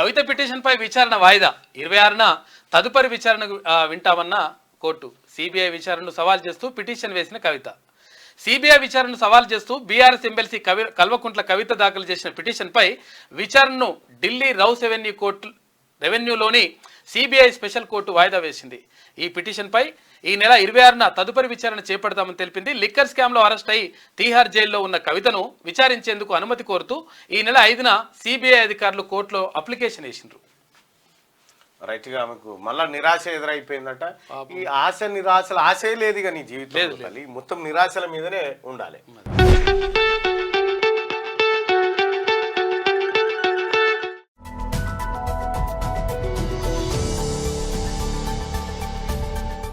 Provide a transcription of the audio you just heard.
కవిత పిటిషన్పై విచారణ వాయిదా 26న తదుపరి విచారణ వింటామన్న కోర్టు. సిబిఐ విచారణను సవాల్ చేస్తూ పిటిషన్ వేసిన కవిత. సిబిఐ విచారణను సవాల్ చేస్తూ బీఆర్ఎస్ ఎమ్మెల్సీ కల్వకుంట్ల కవిత దాఖలు చేసిన పిటిషన్పై విచారణను ఢిల్లీ రౌస్ రెవెన్యూలోని సిబిఐ స్పెషల్ కోర్టు వాయిదా వేసింది. ఈ పిటిషన్పై ఈ నెల 26న తదుపరి విచారణ చేపడతామని తెలిపింది. లిక్కర్ స్కామ్లో అరెస్ట్ అయి తీహార్ జైల్లో ఉన్న కవితను విచారించేందుకు అనుమతి కోరుతూ ఈ నెల 5న సిబిఐ అధికారులు కోర్టులో అప్లికేషన్ వేసిండ్రు. రైట్ గా ఆమెకు మళ్ళా నిరాశ ఎదురైపోయిందట. ఈ ఆశ నిరాశలు ఆశే లేదు ఇక నీ జీవితంలో, మొత్తం నిరాశల మీదనే ఉండాలి.